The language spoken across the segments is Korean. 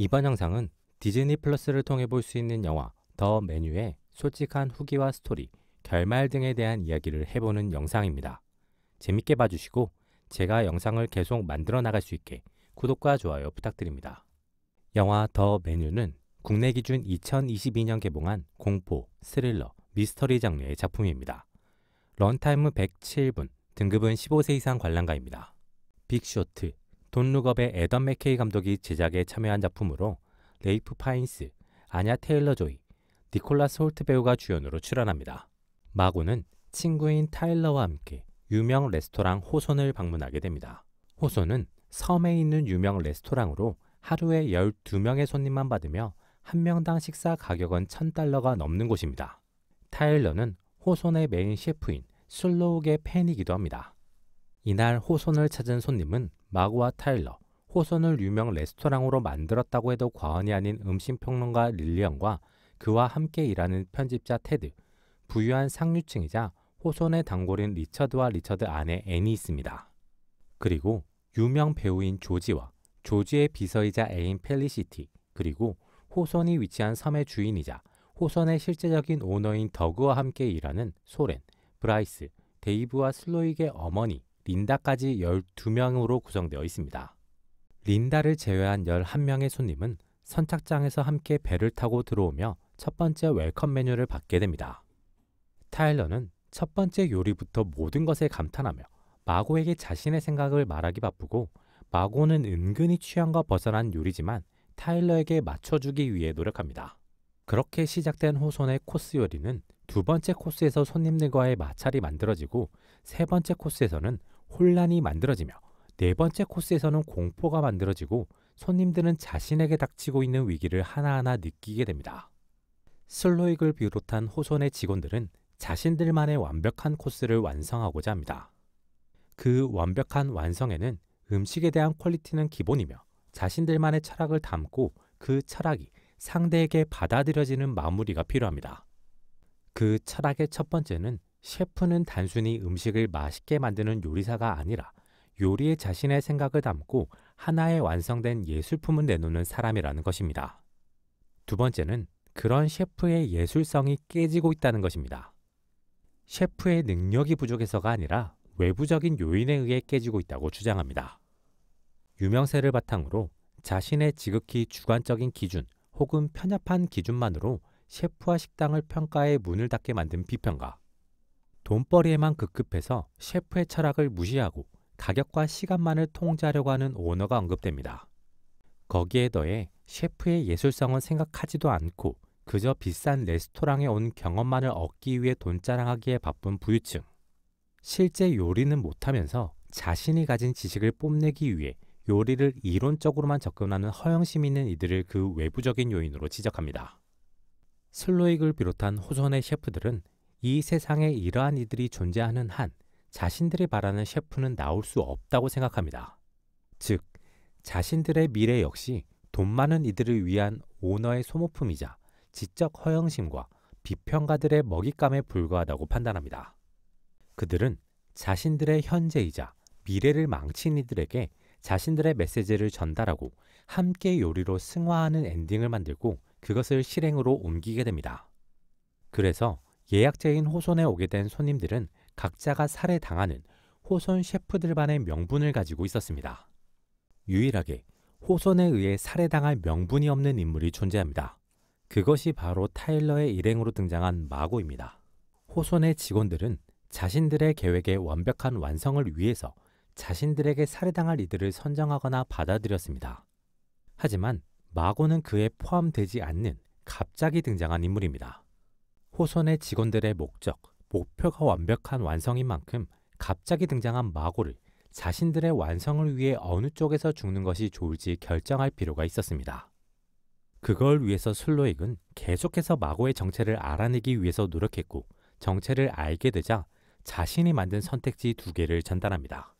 이번 영상은 디즈니 플러스를 통해 볼 수 있는 영화 더 메뉴의 솔직한 후기와 스토리, 결말 등에 대한 이야기를 해보는 영상입니다. 재밌게 봐주시고 제가 영상을 계속 만들어 나갈 수 있게 구독과 좋아요 부탁드립니다. 영화 더 메뉴는 국내 기준 2022년 개봉한 공포, 스릴러, 미스터리 장르의 작품입니다. 런타임은 107분, 등급은 15세 이상 관람가입니다. 빅쇼트, 돈 룩업의 애덤 맥케이 감독이 제작에 참여한 작품으로 레이프 파인스, 아냐 테일러 조이, 니콜라스 홀트 배우가 주연으로 출연합니다. 마고는 친구인 타일러와 함께 유명 레스토랑 호손을 방문하게 됩니다. 호손은 섬에 있는 유명 레스토랑으로 하루에 12명의 손님만 받으며 한 명당 식사 가격은 $1,000가 넘는 곳입니다. 타일러는 호손의 메인 셰프인 슬로욱의 팬이기도 합니다. 이날 호손을 찾은 손님은 마고와 타일러, 호손을 유명 레스토랑으로 만들었다고 해도 과언이 아닌 음식평론가 릴리언과 그와 함께 일하는 편집자 테드, 부유한 상류층이자 호손의 단골인 리처드와 리처드 아내 앤이 있습니다. 그리고 유명 배우인 조지와 조지의 비서이자 애인 펠리시티, 그리고 호손이 위치한 섬의 주인이자 호손의 실제적인 오너인 더그와 함께 일하는 소렌, 브라이스, 데이브와 슬로익의 어머니, 린다까지 12명으로 구성되어 있습니다. 린다를 제외한 11명의 손님은 선착장에서 함께 배를 타고 들어오며 첫 번째 웰컴 메뉴를 받게 됩니다. 타일러는 첫 번째 요리부터 모든 것에 감탄하며 마고에게 자신의 생각을 말하기 바쁘고, 마고는 은근히 취향과 벗어난 요리지만 타일러에게 맞춰주기 위해 노력합니다. 그렇게 시작된 호손의 코스 요리는 두 번째 코스에서 손님들과의 마찰이 만들어지고, 세 번째 코스에서는 혼란이 만들어지며, 네 번째 코스에서는 공포가 만들어지고, 손님들은 자신에게 닥치고 있는 위기를 하나하나 느끼게 됩니다. 슬로익을 비롯한 호손의 직원들은 자신들만의 완벽한 코스를 완성하고자 합니다. 그 완벽한 완성에는 음식에 대한 퀄리티는 기본이며, 자신들만의 철학을 담고 그 철학이 상대에게 받아들여지는 마무리가 필요합니다. 그 철학의 첫 번째는 셰프는 단순히 음식을 맛있게 만드는 요리사가 아니라 요리에 자신의 생각을 담고 하나의 완성된 예술품을 내놓는 사람이라는 것입니다. 두 번째는 그런 셰프의 예술성이 깨지고 있다는 것입니다. 셰프의 능력이 부족해서가 아니라 외부적인 요인에 의해 깨지고 있다고 주장합니다. 유명세를 바탕으로 자신의 지극히 주관적인 기준 혹은 편협한 기준만으로 셰프와 식당을 평가해 문을 닫게 만든 비평가, 돈벌이에만 급급해서 셰프의 철학을 무시하고 가격과 시간만을 통제하려고 하는 오너가 언급됩니다. 거기에 더해 셰프의 예술성은 생각하지도 않고 그저 비싼 레스토랑에 온 경험만을 얻기 위해 돈자랑하기에 바쁜 부유층, 실제 요리는 못하면서 자신이 가진 지식을 뽐내기 위해 요리를 이론적으로만 접근하는 허영심 있는 이들을 그 외부적인 요인으로 지적합니다. 슬로익을 비롯한 호손의 셰프들은 이 세상에 이러한 이들이 존재하는 한 자신들이 바라는 셰프는 나올 수 없다고 생각합니다. 즉, 자신들의 미래 역시 돈 많은 이들을 위한 오너의 소모품이자 지적 허영심과 비평가들의 먹잇감에 불과하다고 판단합니다. 그들은 자신들의 현재이자 미래를 망친 이들에게 자신들의 메시지를 전달하고 함께 요리로 승화하는 엔딩을 만들고 그것을 실행으로 옮기게 됩니다. 그래서 예약제인 호손에 오게 된 손님들은 각자가 살해당하는 호손 셰프들만의 명분을 가지고 있었습니다. 유일하게 호손에 의해 살해당할 명분이 없는 인물이 존재합니다. 그것이 바로 타일러의 일행으로 등장한 마고입니다. 호손의 직원들은 자신들의 계획의 완벽한 완성을 위해서 자신들에게 살해당할 이들을 선정하거나 받아들였습니다. 하지만 마고는 그에 포함되지 않는 갑자기 등장한 인물입니다. 호손의 직원들의 목표가 완벽한 완성인 만큼 갑자기 등장한 마고를 자신들의 완성을 위해 어느 쪽에서 죽는 것이 좋을지 결정할 필요가 있었습니다. 그걸 위해서 슬로익은 계속해서 마고의 정체를 알아내기 위해서 노력했고, 정체를 알게 되자 자신이 만든 선택지 2개를 전달합니다.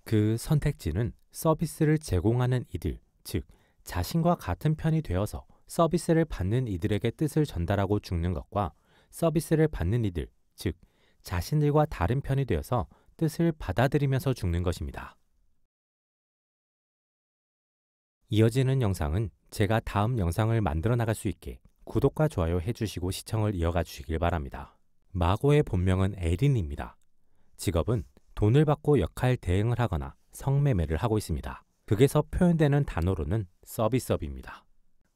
그 선택지는 서비스를 제공하는 이들, 즉 자신과 같은 편이 되어서 서비스를 받는 이들에게 뜻을 전달하고 죽는 것과 서비스를 받는 이들, 즉 자신들과 다른 편이 되어서 뜻을 받아들이면서 죽는 것입니다. 이어지는 영상은 제가 다음 영상을 만들어 나갈 수 있게 구독과 좋아요 해주시고 시청을 이어가 주시길 바랍니다. 마고의 본명은 에린입니다. 직업은 돈을 받고 역할 대행을 하거나 성매매를 하고 있습니다. 극에서 표현되는 단어로는 서비스업입니다.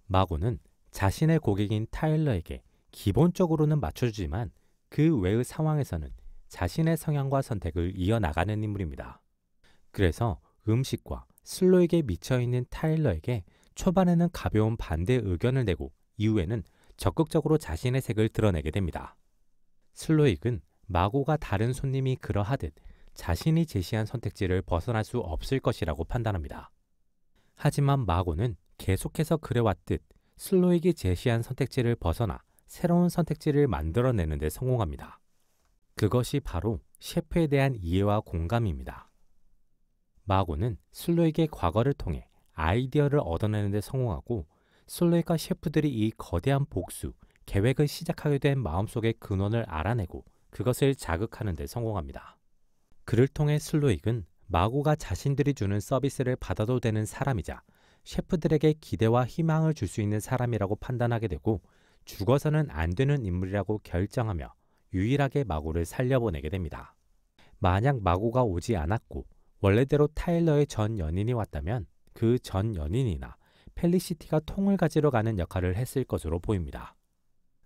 마고는 자신의 고객인 타일러에게 기본적으로는 맞춰주지만 그 외의 상황에서는 자신의 성향과 선택을 이어나가는 인물입니다. 그래서 음식과 슬로익에 미쳐있는 타일러에게 초반에는 가벼운 반대 의견을 내고 이후에는 적극적으로 자신의 색을 드러내게 됩니다. 슬로익은 마고가 다른 손님이 그러하듯 자신이 제시한 선택지를 벗어날 수 없을 것이라고 판단합니다. 하지만 마고는 계속해서 그래왔듯 슬로익이 제시한 선택지를 벗어나 새로운 선택지를 만들어내는 데 성공합니다. 그것이 바로 셰프에 대한 이해와 공감입니다. 마고는 슬로익의 과거를 통해 아이디어를 얻어내는 데 성공하고 슬로익과 셰프들이 이 거대한 복수, 계획을 시작하게 된 마음속의 근원을 알아내고 그것을 자극하는 데 성공합니다. 그를 통해 슬로익은 마고가 자신들이 주는 서비스를 받아도 되는 사람이자 셰프들에게 기대와 희망을 줄 수 있는 사람이라고 판단하게 되고 죽어서는 안 되는 인물이라고 결정하며 유일하게 마고를 살려보내게 됩니다. 만약 마고가 오지 않았고 원래대로 타일러의 전 연인이 왔다면 그 전 연인이나 펠리시티가 통을 가지러 가는 역할을 했을 것으로 보입니다.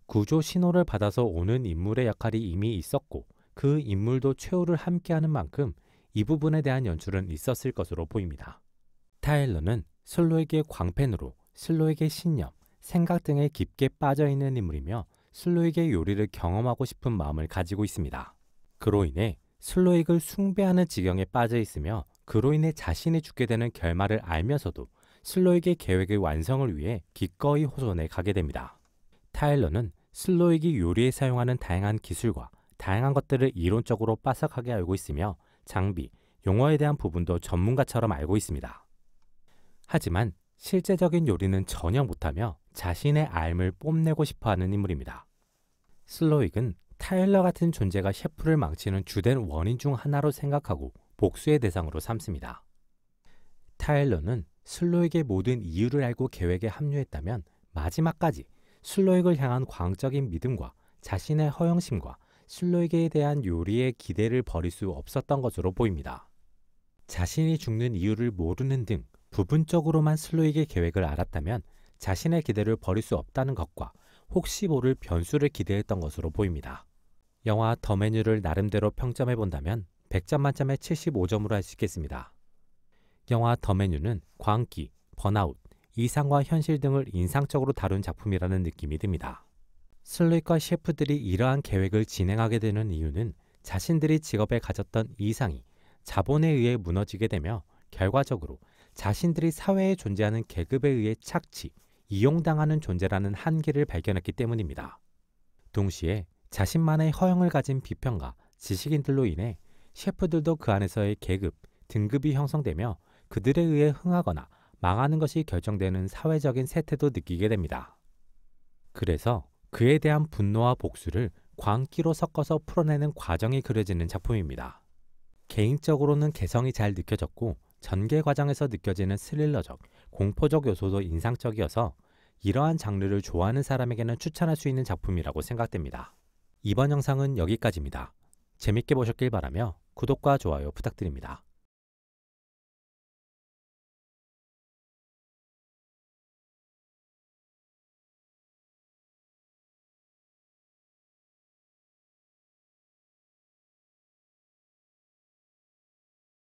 구조 신호를 받아서 오는 인물의 역할이 이미 있었고 그 인물도 최후를 함께하는 만큼 이 부분에 대한 연출은 있었을 것으로 보입니다. 타일러는 슬로익의 광팬으로 슬로익의 신념, 생각 등에 깊게 빠져있는 인물이며 슬로익의 요리를 경험하고 싶은 마음을 가지고 있습니다. 그로 인해 슬로익을 숭배하는 지경에 빠져 있으며 그로 인해 자신이 죽게 되는 결말을 알면서도 슬로익의 계획의 완성을 위해 기꺼이 호전에 가게 됩니다. 타일러는 슬로익이 요리에 사용하는 다양한 기술과 다양한 것들을 이론적으로 빠삭하게 알고 있으며 장비, 용어에 대한 부분도 전문가처럼 알고 있습니다. 하지만 실제적인 요리는 전혀 못하며 자신의 알을 뽐내고 싶어하는 인물입니다. 슬로익은 타일러 같은 존재가 셰프를 망치는 주된 원인 중 하나로 생각하고 복수의 대상으로 삼습니다. 타일러는 슬로익의 모든 이유를 알고 계획에 합류했다면 마지막까지 슬로익을 향한 광적인 믿음과 자신의 허영심과 슬로익에 대한 요리의 기대를 버릴 수 없었던 것으로 보입니다. 자신이 죽는 이유를 모르는 등 부분적으로만 슬로익의 계획을 알았다면 자신의 기대를 버릴 수 없다는 것과 혹시 모를 변수를 기대했던 것으로 보입니다. 영화 더 메뉴를 나름대로 평점해 본다면 100점 만점에 75점으로 할 수 있겠습니다. 영화 더 메뉴는 광기, 번아웃, 이상과 현실 등을 인상적으로 다룬 작품이라는 느낌이 듭니다. 슬로익과 셰프들이 이러한 계획을 진행하게 되는 이유는 자신들이 직업에 가졌던 이상이 자본에 의해 무너지게 되며 결과적으로 자신들이 사회에 존재하는 계급에 의해 착취, 이용당하는 존재라는 한계를 발견했기 때문입니다. 동시에 자신만의 허영을 가진 비평가, 지식인들로 인해 셰프들도 그 안에서의 계급, 등급이 형성되며 그들에 의해 흥하거나 망하는 것이 결정되는 사회적인 세태도 느끼게 됩니다. 그래서 그에 대한 분노와 복수를 광기로 섞어서 풀어내는 과정이 그려지는 작품입니다. 개인적으로는 개성이 잘 느껴졌고 전개 과정에서 느껴지는 스릴러적, 공포적 요소도 인상적이어서 이러한 장르를 좋아하는 사람에게는 추천할 수 있는 작품이라고 생각됩니다. 이번 영상은 여기까지입니다. 재밌게 보셨길 바라며 구독과 좋아요 부탁드립니다.